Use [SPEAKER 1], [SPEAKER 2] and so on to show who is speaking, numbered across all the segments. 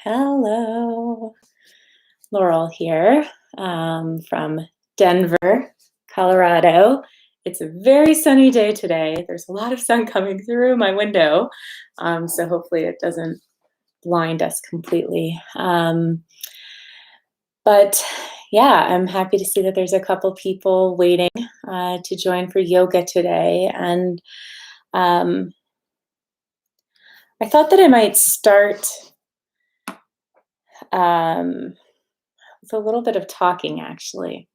[SPEAKER 1] Hello, Laurel here from Denver, Colorado. It's a very sunny day today. There's a lot of sun coming through my window, so hopefully it doesn't blind us completely. But yeah, I'm happy to see that there's a couple people waiting to join for yoga today. And um, I thought that I might start um, with a little bit of talking, actually.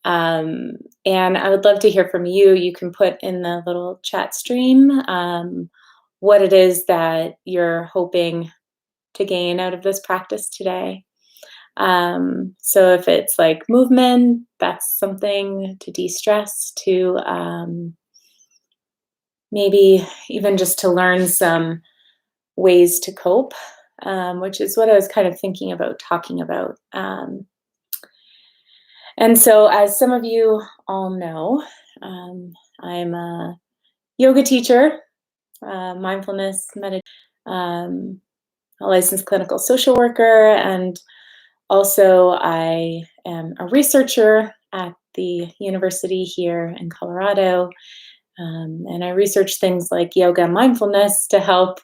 [SPEAKER 1] Um, and I would love to hear from you. You can put in the little chat stream what it is that you're hoping to gain out of this practice today. So if it's like movement, that's something to de-stress, to maybe even just to learn some ways to cope, which is what I was kind of thinking about talking about. And so, as some of you all know, um, I'm a yoga teacher, mindfulness meditation, um, a licensed clinical social worker, and also I am a researcher at the university here in Colorado. And I research things like yoga and mindfulness to help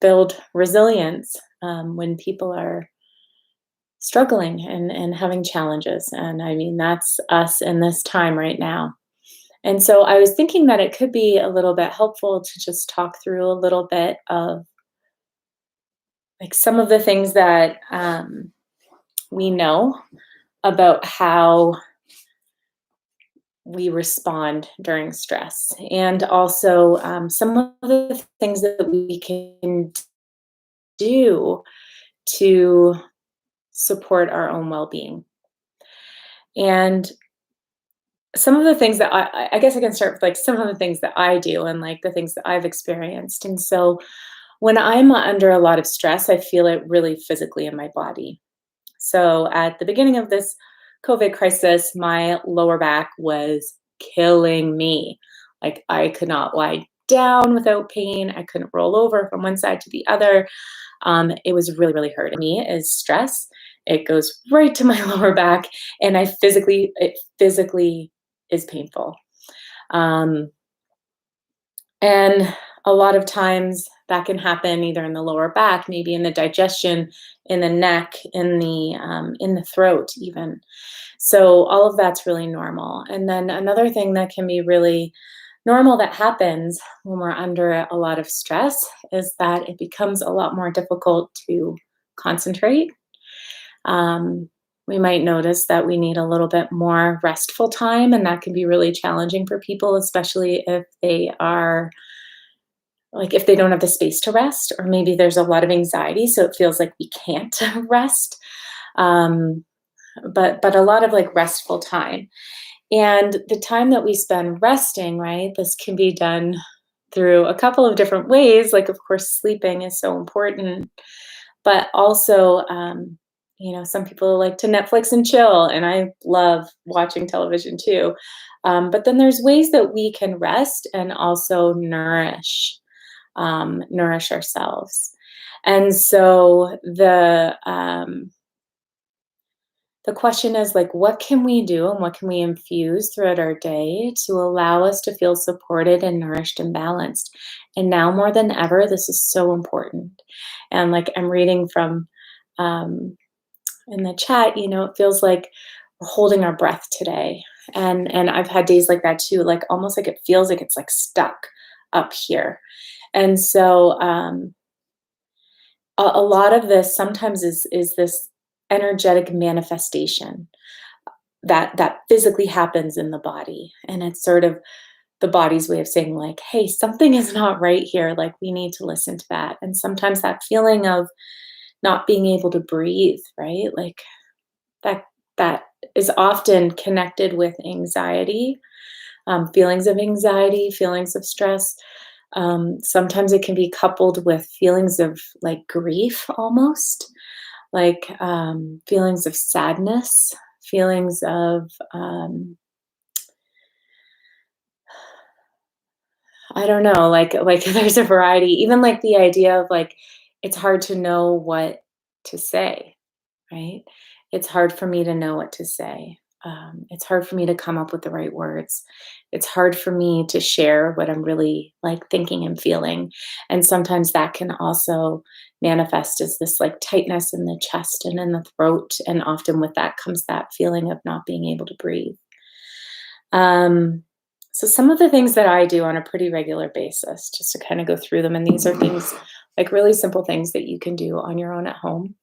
[SPEAKER 1] build resilience when people are struggling and having challenges. And I mean, that's us in this time right now. And so I was thinking that it could be a little bit helpful to just talk through a little bit of like some of the things that we know about how we respond during stress, and also some of the things that we can do to support our own well-being. And some of the things that I guess I can start with like some of the things that I do and like the things that I've experienced. And so when I'm under a lot of stress, I feel it really physically in my body. So at the beginning of this COVID crisis, my lower back was killing me. Like I could not lie down without pain. I couldn't roll over from one side to the other. It was really, really hurting me is stress. It goes right to my lower back, and it physically is painful. Um, and a lot of times that can happen either in the lower back, maybe in the digestion, in the neck, in the throat, even. So all of that's really normal. And then another thing that can be really normal that happens when we're under a lot of stress is that it becomes a lot more difficult to concentrate. Um, we might notice that we need a little bit more restful time, and that can be really challenging for people, especially if they are like if they don't have the space to rest, or maybe there's a lot of anxiety, so it feels like we can't rest. Um, but a lot of like restful time. And the time that we spend resting, right? This can be done through a couple of different ways. Like, of course, sleeping is so important, but also, some people like to Netflix and chill, and I love watching television too. But then there's ways that we can rest and also nourish ourselves. And so the question is like, what can we do and what can we infuse throughout our day to allow us to feel supported and nourished and balanced? And now more than ever, this is so important. And like I'm reading from um, in the chat, it feels like we're holding our breath today. And I've had days like that too, like almost like it feels like it's like stuck up here. And so a lot of this sometimes is this energetic manifestation that physically happens in the body, and it's sort of the body's way of saying like, hey, something is not right here, like we need to listen to that. And sometimes that feeling of not being able to breathe, right, like that that is often connected with anxiety, feelings of anxiety, feelings of stress. Sometimes it can be coupled with feelings of like grief almost, like feelings of sadness, feelings of I don't know, like there's a variety. Even like the idea of like it's hard to know what to say, right? It's hard for me to know what to say. It's hard for me to come up with the right words. It's hard for me to share what I'm really like thinking and feeling. And sometimes that can also manifest as this like tightness in the chest and in the throat. And often with that comes that feeling of not being able to breathe. Um, so some of the things that I do on a pretty regular basis, just to kind of go through them, and these are things like really simple things that you can do on your own at home.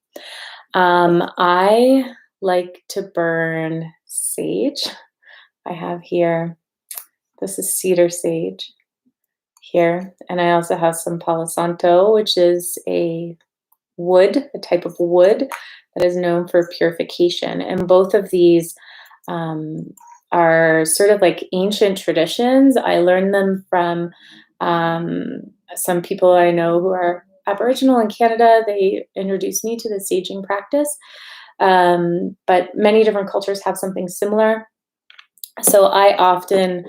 [SPEAKER 1] I like to burn sage. I have here, this is cedar sage here, and I also have some Palo Santo, which is a wood, a type of wood that is known for purification. And both of these um, are sort of like ancient traditions. I learned them from um, some people I know who are Aboriginal in Canada. They introduced me to the saging practice. But many different cultures have something similar. So I often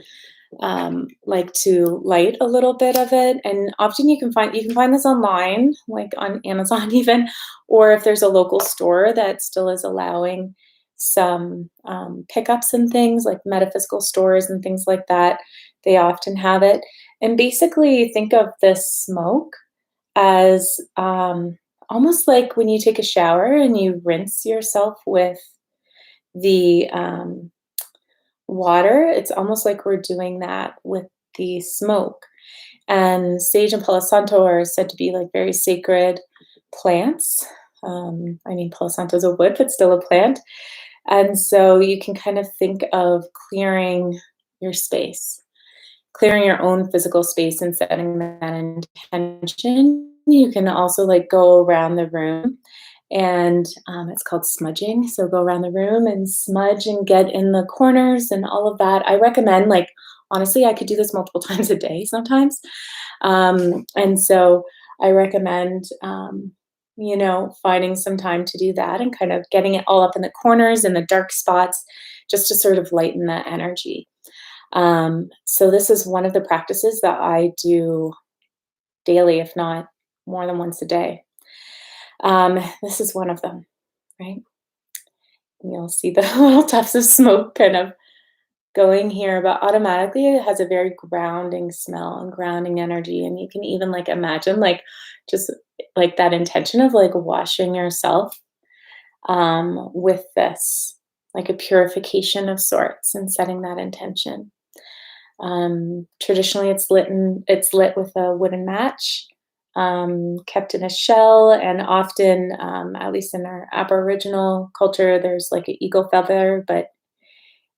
[SPEAKER 1] like to light a little bit of it, and often you can find this online, like on Amazon even, or if there's a local store that still is allowing some pickups and things like metaphysical stores and things like that. They often have it, and basically think of this smoke as almost like when you take a shower and you rinse yourself with the water. It's almost like we're doing that with the smoke. And sage and Palo Santo are said to be like very sacred plants. I mean, Palo Santo is a wood, but still a plant. And so you can kind of think of clearing your space, clearing your own physical space and setting that intention. You can also like go around the room, and it's called smudging. So go around the room and smudge and get in the corners and all of that. I recommend, like, honestly, I could do this multiple times a day sometimes. And so I recommend, finding some time to do that and kind of getting it all up in the corners and the dark spots just to sort of lighten that energy. So this is one of the practices that I do daily, if not more than once a day. This is one of them, right? And you'll see the little tufts of smoke kind of going here, but automatically it has a very grounding smell and grounding energy. And you can even like imagine like just like that intention of like washing yourself with this, like a purification of sorts and setting that intention. Traditionally, it's lit with a wooden match, kept in a shell, and often, at least in our Aboriginal culture, there's like an eagle feather. But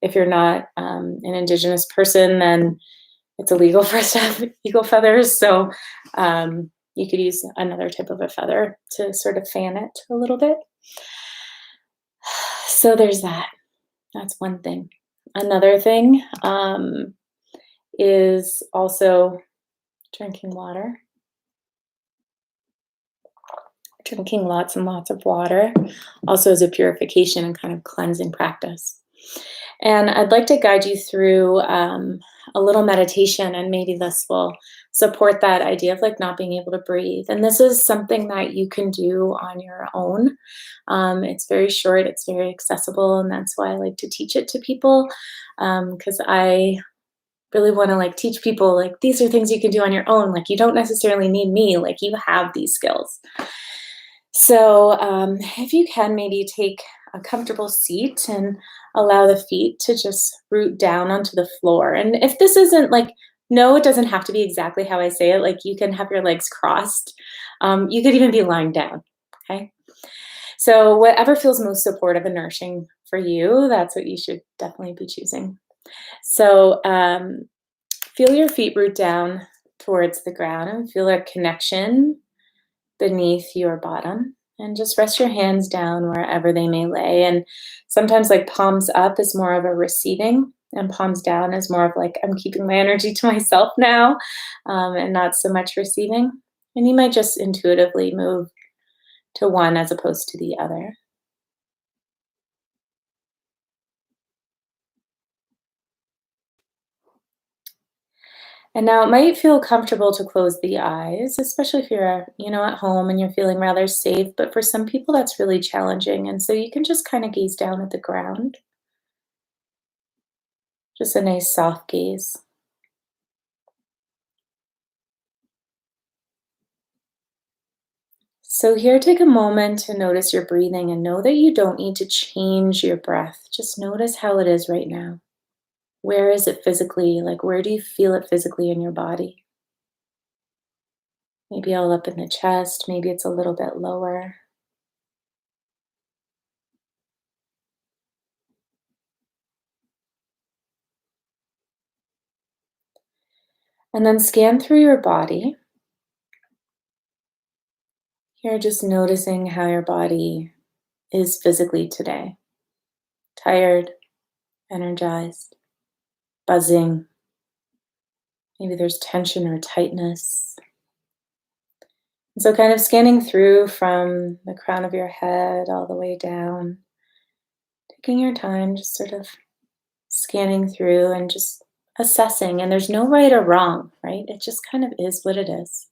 [SPEAKER 1] if you're not an Indigenous person, then it's illegal for us to have eagle feathers. So you could use another type of a feather to sort of fan it a little bit. So there's that. That's one thing. Another thing is also drinking water. Drinking lots and lots of water also is a purification and kind of cleansing practice. And I'd like to guide you through a little meditation, and maybe this will support that idea of like not being able to breathe. And this is something that you can do on your own. It's very short, it's very accessible, and that's why I like to teach it to people, because I really want to like teach people like these are things you can do on your own. Like you don't necessarily need me. Like you have these skills. So if you can, maybe take a comfortable seat and allow the feet to just root down onto the floor. And if this isn't like, no, it doesn't have to be exactly how I say it. Like you can have your legs crossed. You could even be lying down. Okay. So whatever feels most supportive and nourishing for you, that's what you should definitely be choosing. So feel your feet root down towards the ground and feel a connection beneath your bottom, and just rest your hands down wherever they may lay. And sometimes like palms up is more of a receiving, and palms down is more of like I'm keeping my energy to myself now, and not so much receiving. And you might just intuitively move to one as opposed to the other. And now it might feel comfortable to close the eyes, especially if you're, at home and you're feeling rather safe. But for some people, that's really challenging. And so you can just kind of gaze down at the ground, just a nice soft gaze. So, here, take a moment to notice your breathing and know that you don't need to change your breath. Just notice how it is right now. Where is it physically? Like, where do you feel it physically in your body? Maybe all up in the chest, maybe it's a little bit lower. And then scan through your body. Here, just noticing how your body is physically today. Tired, energized, buzzing. Maybe there's tension or tightness. And so, kind of scanning through from the crown of your head all the way down, taking your time, just sort of scanning through and just assessing. And there's no right or wrong, right? It just kind of is what it is.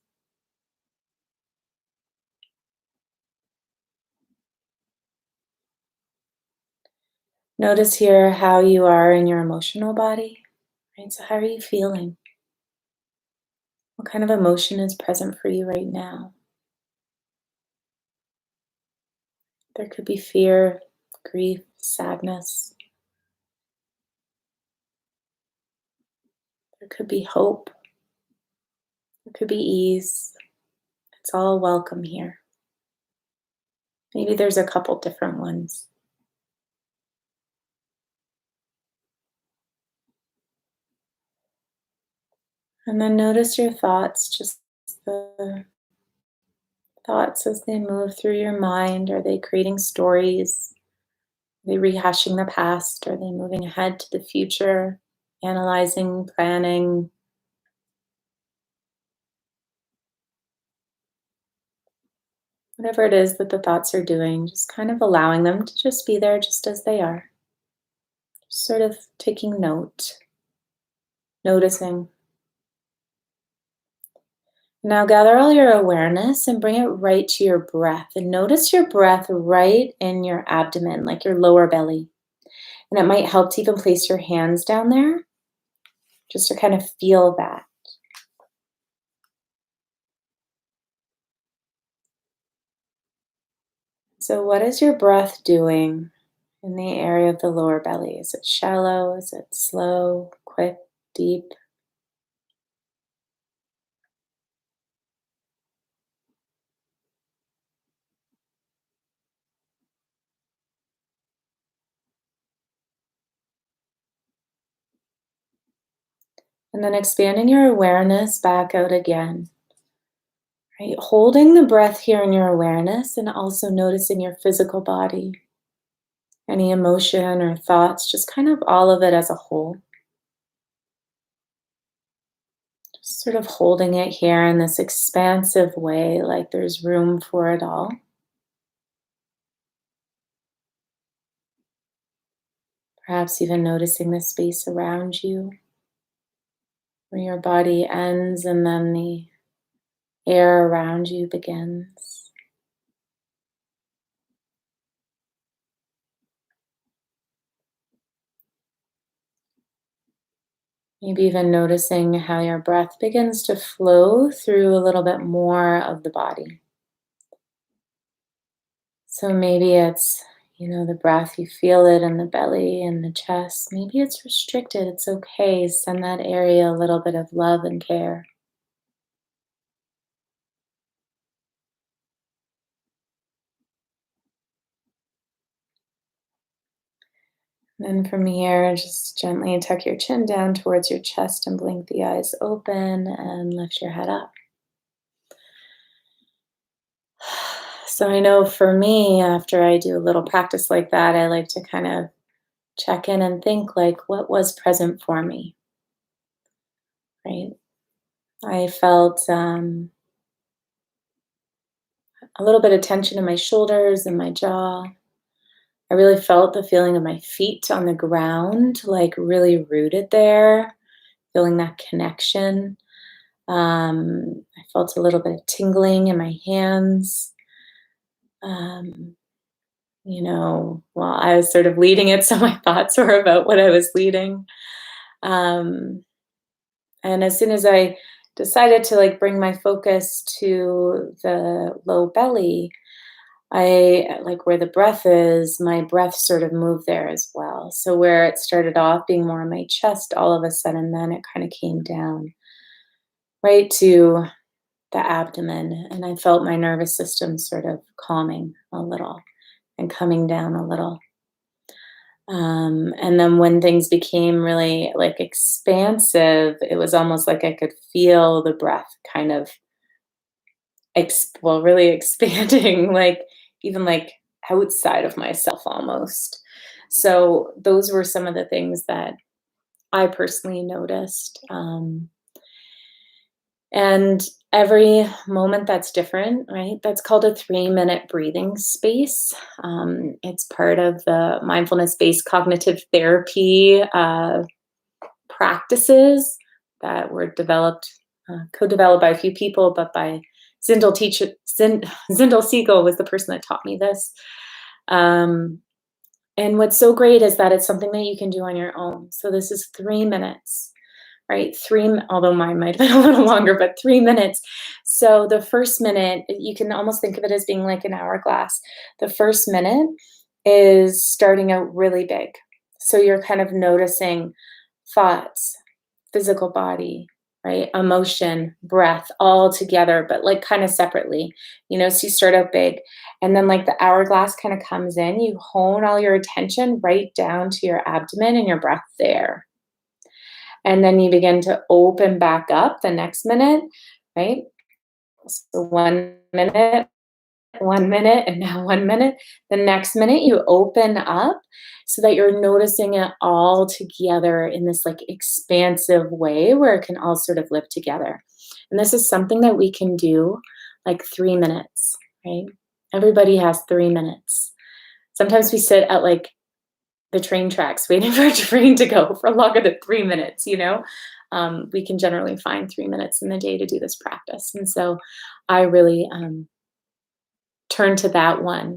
[SPEAKER 1] Notice here how you are in your emotional body, right? So, how are you feeling? What kind of emotion is present for you right now? There could be fear, grief, sadness. There could be hope. There could be ease. It's all welcome here. Maybe there's a couple different ones. And then notice your thoughts, just the thoughts as they move through your mind. Are they creating stories? Are they rehashing the past? Are they moving ahead to the future? Analyzing, planning, whatever it is that the thoughts are doing, just kind of allowing them to just be there just as they are. Just sort of taking note, noticing. Now gather all your awareness and bring it right to your breath. And notice your breath right in your abdomen, like your lower belly. And it might help to even place your hands down there just to kind of feel that. So, what is your breath doing in the area of the lower belly? Is it shallow? Is it slow, quick, deep? And then expanding your awareness back out again. Right? Holding the breath here in your awareness and also noticing your physical body. Any emotion or thoughts, just kind of all of it as a whole. Just sort of holding it here in this expansive way, like there's room for it all. Perhaps even noticing the space around you, where your body ends and then the air around you begins. Maybe even noticing how your breath begins to flow through a little bit more of the body. So maybe it's, the breath, you feel it in the belly and the chest. Maybe it's restricted. It's okay. Send that area a little bit of love and care. And then from here, just gently tuck your chin down towards your chest and blink the eyes open and lift your head up. So I know for me, after I do a little practice like that, I like to kind of check in and think like, what was present for me, right? I felt a little bit of tension in my shoulders and my jaw. I really felt the feeling of my feet on the ground, like really rooted there. feeling that connection. I felt a little bit of tingling in my hands. Um, while I was sort of leading it, so my thoughts were about what I was leading. Um, and as soon as I decided to like bring my focus to the low belly, I like where the breath is, my breath sort of moved there as well. So where it started off being more in my chest, all of a sudden, then it kind of came down right to the abdomen. And I felt my nervous system sort of calming a little and coming down a little. And then when things became really like expansive, it was almost like I could feel the breath kind of really expanding, like even like outside of myself almost. So those were some of the things that I personally noticed. And every moment that's different, right? That's called a 3-minute breathing space. It's part of the mindfulness based cognitive therapy practices that were co developed by a few people, but by Zindel Siegel was the person that taught me this. And what's so great is that it's something that you can do on your own. So this is 3 minutes, right? Although mine might have been a little longer, but 3 minutes. So the first minute, you can almost think of it as being like an hourglass. The first minute is starting out really big. So you're kind of noticing thoughts, physical body, right? Emotion, breath, all together, but like kind of separately, so you start out big. And then like the hourglass kind of comes in, you hone all your attention right down to your abdomen and your breath there. And then you begin to open back up the next minute, right? So 1 minute, 1 minute, and now 1 minute. The next minute, you open up so that you're noticing it all together in this like expansive way where it can all sort of live together. And this is something that we can do like 3 minutes, right? Everybody has 3 minutes. Sometimes we sit at like the train tracks waiting for a train to go for longer than 3 minutes, we can generally find 3 minutes in the day to do this practice. And so I really turn to that one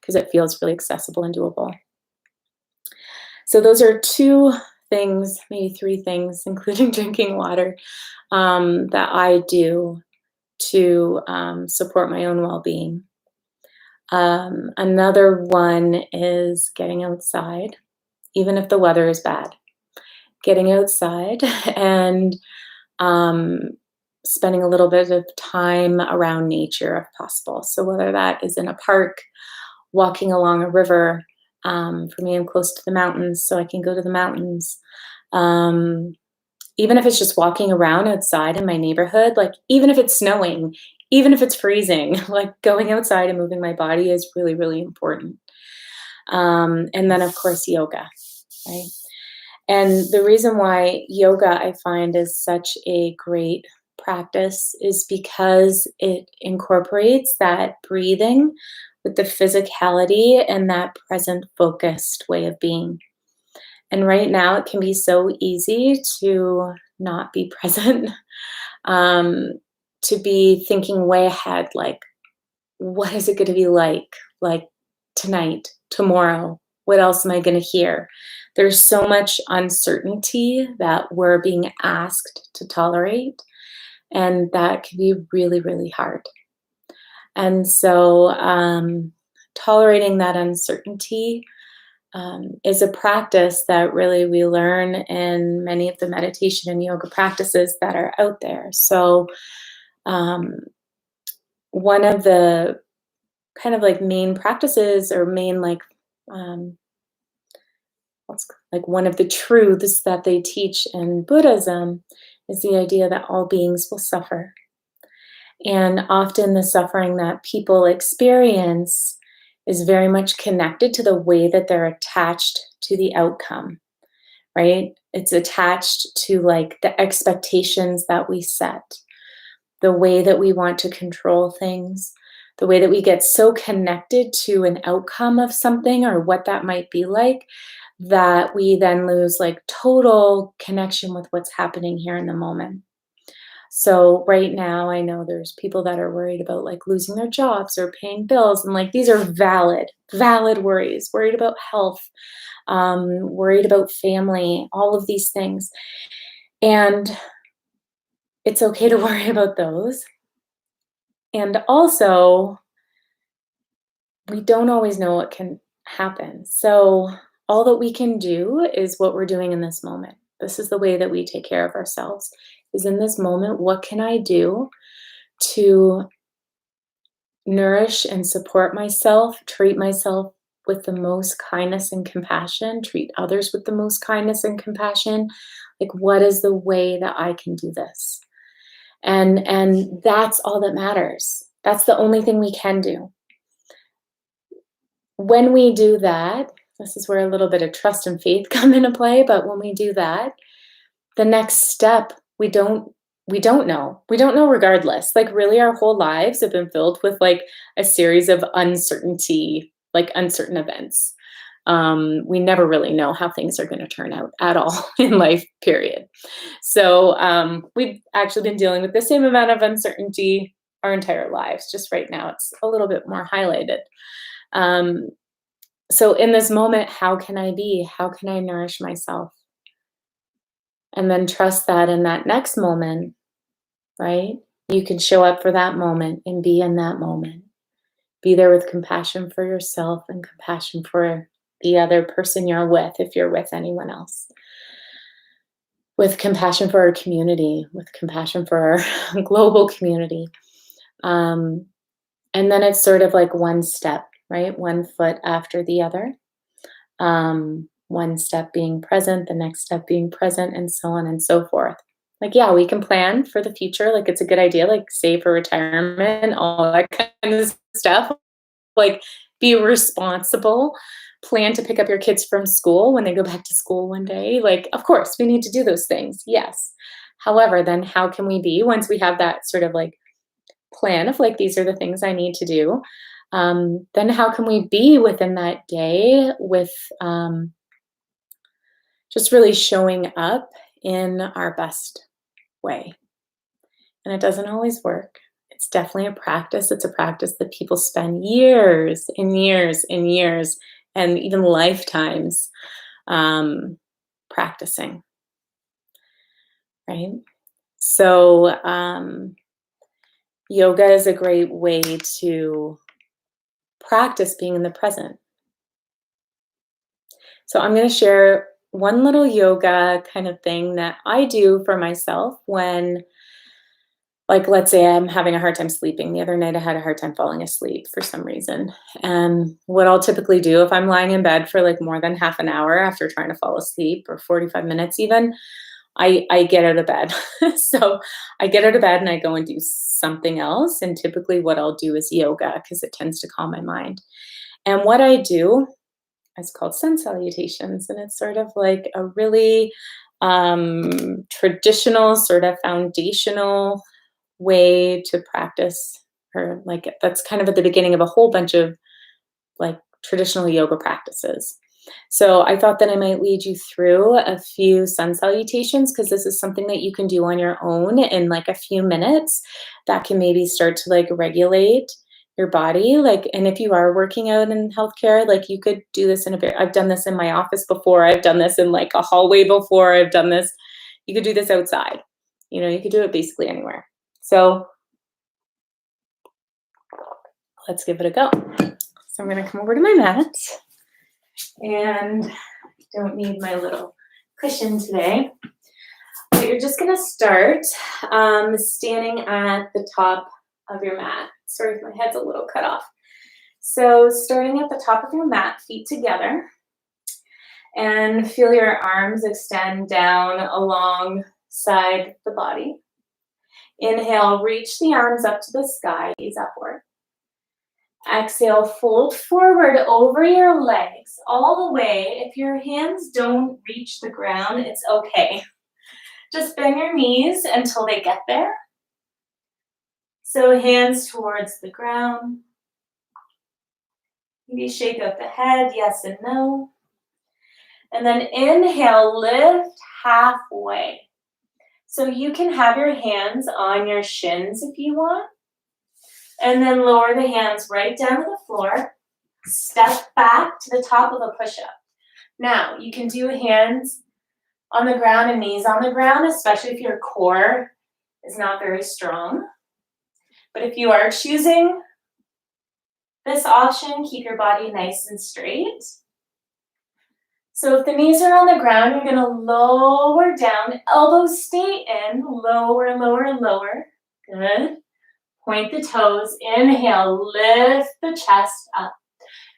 [SPEAKER 1] because it feels really accessible and doable. So those are 2 things, maybe 3 things, including drinking water, that I do to support my own well-being. Another one is getting outside, even if the weather is bad. Getting outside and spending a little bit of time around nature if possible. So whether that is in a park, walking along a river. For me, I'm close to the mountains, so I can go to the mountains. Even if it's just walking around outside in my neighborhood, like even if it's snowing, even if it's freezing, like going outside and moving my body is really, really important. And then, of course, yoga, right? And the reason why yoga I find is such a great practice is because it incorporates that breathing with the physicality and that present focused way of being. And right now, it can be so easy to not be present, to be thinking way ahead, like, what is it going to be like tonight, tomorrow? What else am I going to hear? There's so much uncertainty that we're being asked to tolerate, and that can be really, really hard. And so, tolerating that uncertainty is a practice that really we learn in many of the meditation and yoga practices that are out there. So, one of the kind of like main practices or main um, one of the truths that they teach in Buddhism is the idea that all beings will suffer. And often the suffering that people experience is very much connected to the way that they're attached to the outcome, right? It's attached to like the expectations that we set, the way that we want to control things, the way that we get so connected to an outcome of something or what that might be like, that we then lose like total connection with what's happening here in the moment. So right now, I know there's people that are worried about like losing their jobs or paying bills, and like these are valid worries. Worried about health, worried about family, all of these things, and it's okay to worry about those. And also, we don't always know what can happen. So all that we can do is what we're doing in this moment. This is the way that we take care of ourselves. Is in this moment, what can I do to nourish and support myself, treat myself with the most kindness and compassion, treat others with the most kindness and compassion. Like, what is the way that I can do this? And that's all that matters. That's the only thing we can do. When we do that, this is where a little bit of trust and faith come into play, but when we do that, the next step, we don't know. We don't know regardless. Like really our whole lives have been filled with like a series of uncertainty, like uncertain events. We never really know how things are going to turn out at all in life, period. So we've actually been dealing with the same amount of uncertainty our entire lives. Just right now, it's a little bit more highlighted. Um, so in this moment, how can I be? How can I nourish myself? And then trust that in that next moment, right? You can show up for that moment and be in that moment. Be there with compassion for yourself and compassion for the other person you're with, if you're with anyone else. With compassion for our community, with compassion for our global community. Um, and then it's sort of like one step, right? One foot after the other. One step being present, the next step being present, and so on and so forth. Like, yeah, we can plan for the future. Like, it's a good idea, like, save for retirement, all that kind of stuff. Like, be responsible. Plan to pick up your kids from school when they go back to school one day. Like, of course, we need to do those things. Yes. However, then how can we be once we have that sort of like plan of like, these are the things I need to do? Then how can we be within that day with just really showing up in our best way? And it doesn't always work. It's definitely a practice. It's a practice that people spend years and years and years and even lifetimes um, practicing, right? So, yoga is a great way to practice being in the present. So, I'm going to share one little yoga kind of thing that I do for myself when, like, let's say I'm having a hard time sleeping. The other night I had a hard time falling asleep for some reason. And what I'll typically do if I'm lying in bed for like more than half an hour after trying to fall asleep, or 45 minutes even, I get out of bed. So I get out of bed and I go and do something else. And typically what I'll do is yoga because it tends to calm my mind. And what I do is called sun salutations. And it's sort of like a really traditional, sort of foundational way to practice, or like that's kind of at the beginning of a whole bunch of like traditional yoga practices. So I thought that I might lead you through a few sun salutations because this is something that you can do on your own in like a few minutes that can maybe start to like regulate your body. Like, and if you are working out in healthcare, like you could do this in a bit. I've done this in my office before. I've done this in like a hallway before. I've done this. You could do this outside. You could do it basically anywhere. So let's give it a go. So I'm going to come over to my mat, and don't need my little cushion today. But you're just going to start standing at the top of your mat. Sorry if my head's a little cut off. So starting at the top of your mat, feet together, and feel your arms extend down alongside the body. Inhale, reach the arms up to the sky, gaze upward. Exhale, fold forward over your legs all the way. If your hands don't reach the ground, it's okay. Just bend your knees until they get there. So hands towards the ground. Maybe shake out the head, yes and no. And then inhale, lift halfway. So you can have your hands on your shins if you want. And then lower the hands right down to the floor. Step back to the top of a push-up. Now, you can do hands on the ground and knees on the ground, especially if your core is not very strong. But if you are choosing this option, keep your body nice and straight. So if the knees are on the ground, you're going to lower down, elbows stay in, lower, lower, lower. Good. Point the toes, inhale, lift the chest up.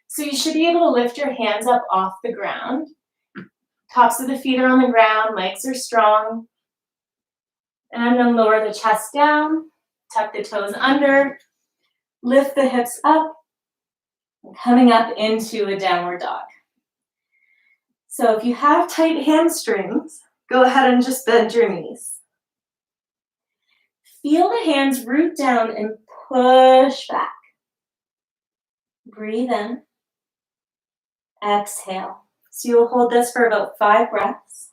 [SPEAKER 1] So you should be able to lift your hands up off the ground. Tops of the feet are on the ground, legs are strong. And then lower the chest down, tuck the toes under, lift the hips up, coming up into a downward dog. So if you have tight hamstrings, go ahead and just bend your knees. Feel the hands root down and push back. Breathe in. Exhale. So you'll hold this for about 5 breaths.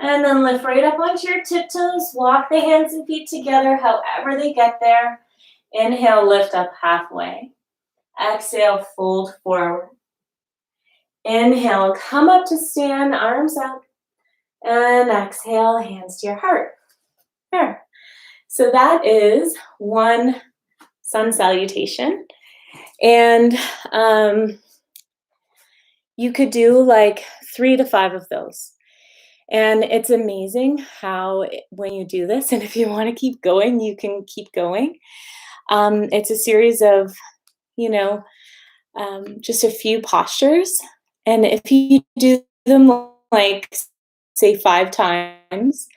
[SPEAKER 1] And then lift right up onto your tiptoes. Walk the hands and feet together however they get there. Inhale, lift up halfway. Exhale, fold forward. Inhale, come up to stand, arms up. And exhale, hands to your heart. There. So that is one sun salutation. And you could do like 3 to 5 of those. And it's amazing how when you do this, and if you want to keep going, you can keep going. It's a series of, just a few postures. And if you do them like, say, 5 times,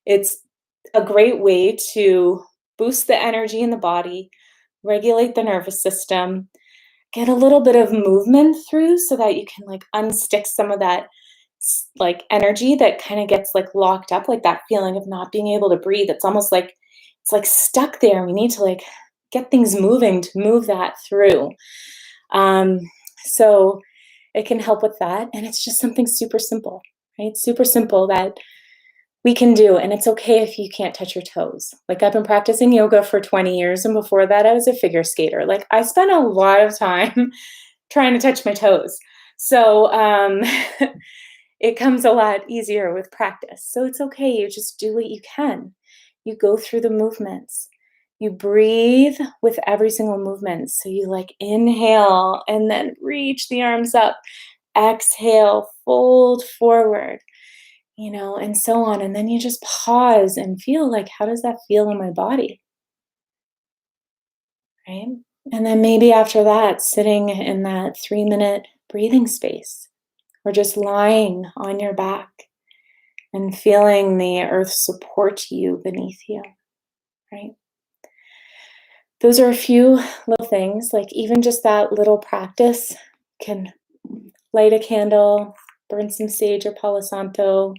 [SPEAKER 1] it's a great way to boost the energy in the body, regulate the nervous system, get a little bit of movement through so that you can like unstick some of that like energy that kind of gets like locked up, like that feeling of not being able to breathe. It's almost like it's like stuck there. We need to like get things moving to move that through. So it can help with that. And it's just something super simple, right? Super simple that we can do. And it's okay if you can't touch your toes. Like I've been practicing yoga for 20 years. And before that, I was a figure skater. Like I spent a lot of time trying to touch my toes. So it comes a lot easier with practice. So it's okay. You just do what you can. You go through the movements. You breathe with every single movement. So you like inhale and then reach the arms up. Exhale, fold forward, and so on. And then you just pause and feel like, how does that feel in my body? Right? And then maybe after that, sitting in that 3-minute breathing space, or just lying on your back and feeling the earth support you beneath you, right? Those are a few little things, like even just that little practice can light a candle, burn some sage or Palo Santo,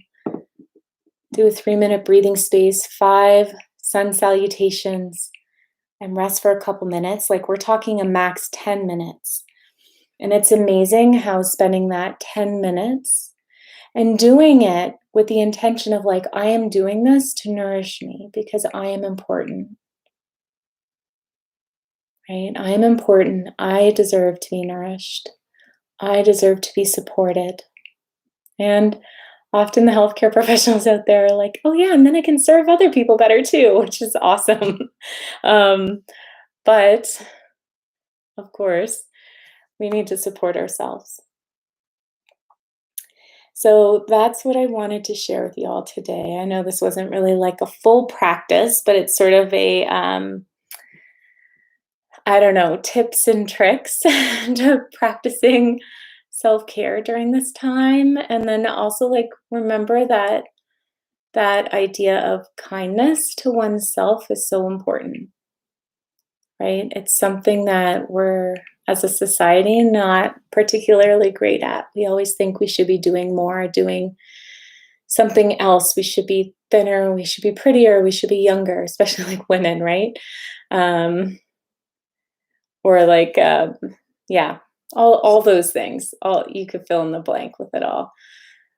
[SPEAKER 1] do a 3-minute breathing space, 5 sun salutations, and rest for a couple minutes. Like we're talking a max 10 minutes. And it's amazing how spending that 10 minutes and doing it with the intention of like, I am doing this to nourish me because I am important. Right? I am important. I deserve to be nourished. I deserve to be supported. And often the healthcare professionals out there are like, oh yeah, and then I can serve other people better too, which is awesome. But of course, we need to support ourselves. So that's what I wanted to share with you all today. I know this wasn't really like a full practice, but it's sort of a, tips and tricks to practicing self-care during this time. And then also like remember that idea of kindness to oneself is so important, right? It's something that we're, as a society, not particularly great at. We always think we should be doing more, doing something else. We should be thinner, we should be prettier, we should be younger, especially like women, right? Um, or like, yeah, all those things. All you could fill in the blank with it all.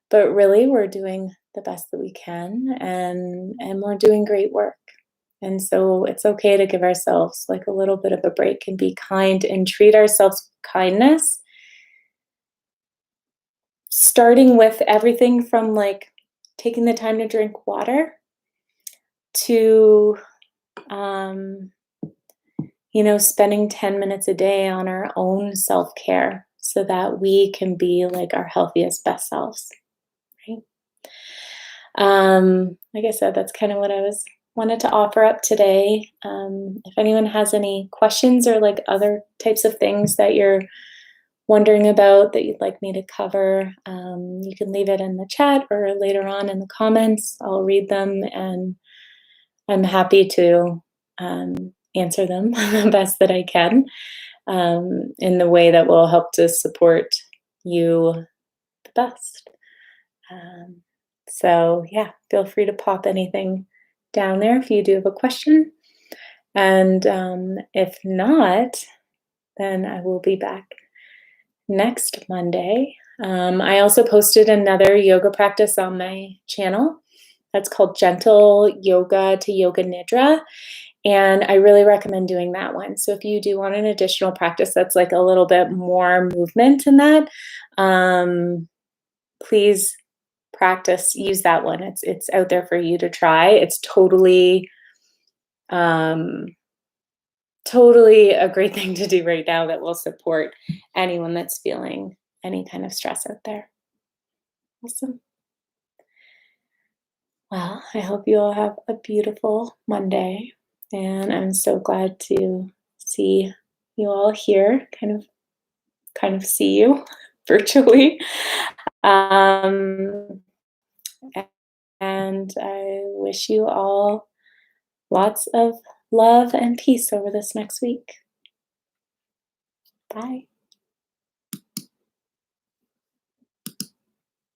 [SPEAKER 1] But really, we're doing the best that we can, and we're doing great work. And so it's okay to give ourselves like a little bit of a break and be kind and treat ourselves with kindness, starting with everything from like taking the time to drink water to um, spending 10 minutes a day on our own self-care so that we can be like our healthiest, best selves, right? Like I said, that's kind of what I was wanted to offer up today. If anyone has any questions or like other types of things that you're wondering about that you'd like me to cover, you can leave it in the chat or later on in the comments. I'll read them and I'm happy to answer them the best that I can in the way that will help to support you the best. Um, so, yeah, feel free to pop anything down there if you do have a question. And if not, then I will be back next Monday. I also posted another yoga practice on my channel that's called Gentle Yoga to Yoga Nidra. And I really recommend doing that one. So if you do want an additional practice that's like a little bit more movement in that, please use that one. It's out there for you to try. It's um, totally a great thing to do right now that will support anyone that's feeling any kind of stress out there. Awesome. Well, I hope you all have a beautiful Monday, and I'm so glad to see you all here, kind of see you virtually. Um, and I wish you all lots of love and peace over this next week. Bye.